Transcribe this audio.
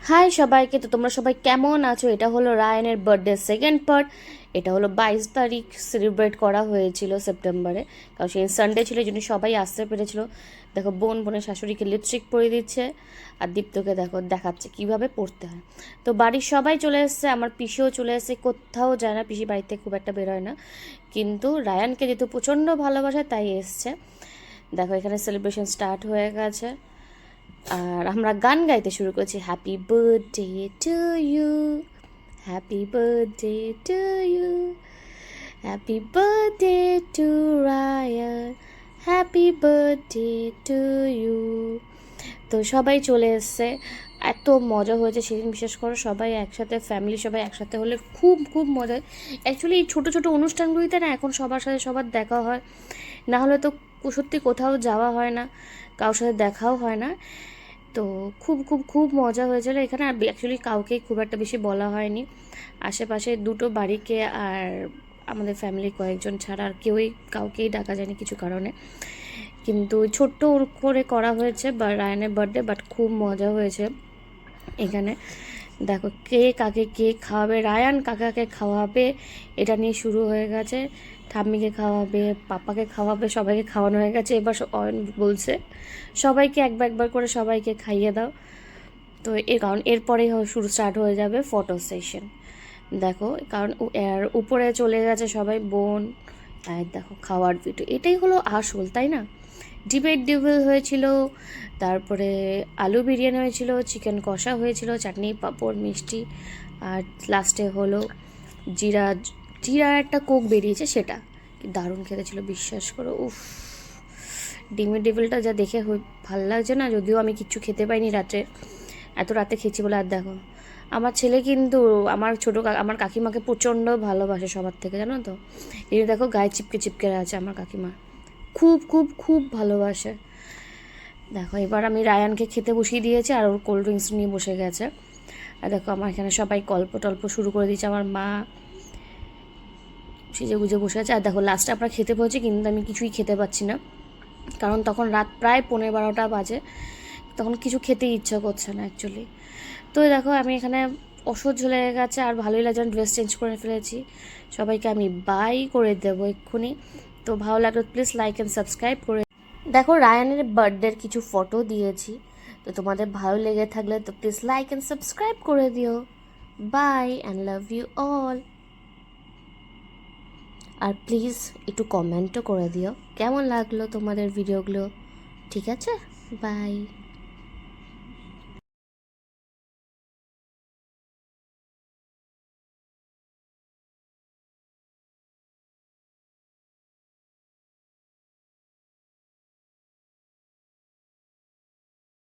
High সবাইকে, তো তোমরা সবাই কেমন আছো? এটা হলো রায়ানের বার্থডে সেকেন্ড পার্ট। এটা হলো 22 তারিখ সেলিব্রেট করা হয়েছিল সেপ্টেম্বরে, কারণ সেই সানডে ছিল, এই জন্য সবাই আসতে পেরেছিল। দেখো বোনের শাশুড়িকে লিপস্টিক পরিয়ে দিচ্ছে, আর দীপ্তকে দেখো দেখাচ্ছে কিভাবে পড়তে হয়। তো বাড়ির সবাই চলে এসছে, আমার পিসিও চলে এসছে, কোথাও যায় না, পিসি বাড়িতে খুব একটা বেরোয় না, কিন্তু রায়ানকে যেহেতু প্রচণ্ড ভালোবাসে তাই এসছে। দেখো এখানে সেলিব্রেশন স্টার্ট হয়ে গেছে, আর আমরা গান গাইতে শুরু করেছি, happy birthday to you, happy birthday to you, happy birthday to Ryan, happy birthday to you. তো সবাই চলে এসছে, এত মজা হয়েছে সেদিন, বিশেষ করে সবাই একসাথে, ফ্যামিলি সবাই একসাথে হলে খুব খুব মজা। অ্যাকচুয়ালি এই ছোটো ছোটো অনুষ্ঠানগুলিতে না এখন সবার সাথে সবার দেখা হয়, না হলে তো সত্যি কোথাও যাওয়া হয় না, কারোর সাথে দেখাও হয় না। তো খুব খুব খুব মজা হয়েছিল এখানে। আর অ্যাকচুয়ালি কাউকেই খুব একটা বেশি বলা হয়নি, আশেপাশে দুটো বাড়িকে আর আমাদের ফ্যামিলি কয়েকজন ছাড়া আর কাউকেই ডাকা যায়নি কিছু কারণে। কিন্তু ছোট্ট করে করা হয়েছে বা রায়ানের বার্থডে, বাট খুব মজা হয়েছে এখানে। দেখো কে খাওয়াবে, রায়ান কাকাকে খাওয়াবে, এটা নিয়ে শুরু হয়ে গেছে। ঠাম্মিকে খাওয়াবে, পাপাকে খাওয়াবে, সবাইকে খাওয়ানো হয়ে গেছে। এবার অয়ন বলছে সবাইকে একবার করে সবাইকে খাইয়ে দাও। তো কারণ এরপরেই শুরু স্টার্ট হয়ে যাবে ফটো সেশন। দেখো কারণ এর উপরে চলে গেছে সবাই, বোন আর দেখো খাওয়ার ভিডিও, এটাই হলো আসল, তাই না? ডিবেট ডিউবেল হয়েছিল, তারপরে আলু বিরিয়ানি হয়েছিল, চিকেন কষা হয়েছিল, চাটনি পাঁপড় মিষ্টি, আর লাস্টে হলো জিরা জিরা একটা কোক বেরিয়েছে, সেটা কি দারুণ খেতে ছিল, বিশ্বাস করো। উফ, ডিমের ডিবেলটা যা দেখে ভাল লাগছে না, যদিও আমি কিচ্ছু খেতে পাইনি রাত্রে, এত রাতে খেয়েছি বলে। আর দেখো আমার ছেলে কিন্তু আমার কাকিমাকে প্রচণ্ড ভালোবাসে সবার থেকে, জানো তো। এই দেখো গায়ে চিপকে চিপকে আছে আমার কাকিমা, খুব খুব খুব ভালোবাসে। দেখো এবার আমি রায়ানকে খেতে বসিয়ে দিয়েছি, আর ওর কোল্ড ড্রিঙ্কস নিয়ে বসে গেছে। আর দেখো আমার এখানে সবাই গল্প টল্প শুরু করে দিয়েছে, আমার মা সেজে গুজে বসে আছে। আর দেখো লাস্টে আমরা খেতে বসেছি, কিন্তু আমি কিছুই খেতে পাচ্ছি না, কারণ তখন রাত প্রায় 11:30 বাজে, তখন কিছু খেতে ইচ্ছা করছে না অ্যাকচুয়ালি। তো দেখো আমি এখানে অসহ্য লেগে গেছে, আর ভালোই লাগছে, ড্রেস চেঞ্জ করে ফেলেছি। সবাইকে আমি বাই করে দেবো এক্ষুনি। তো ভালো লাগলো প্লিজ লাইক অ্যান্ড সাবস্ক্রাইব করে। দেখো রায়ানের বার্থডের কিছু ফটো দিয়েছি, তো তোমাদের ভালো লেগে থাকলে তো প্লিজ লাইক অ্যান্ড সাবস্ক্রাইব করে দিও। Bye and love you all. আর প্লিজ একটু কমেন্টও করে দিও কেমন লাগলো তোমাদের ভিডিওগুলো, ঠিক আছে? বাই।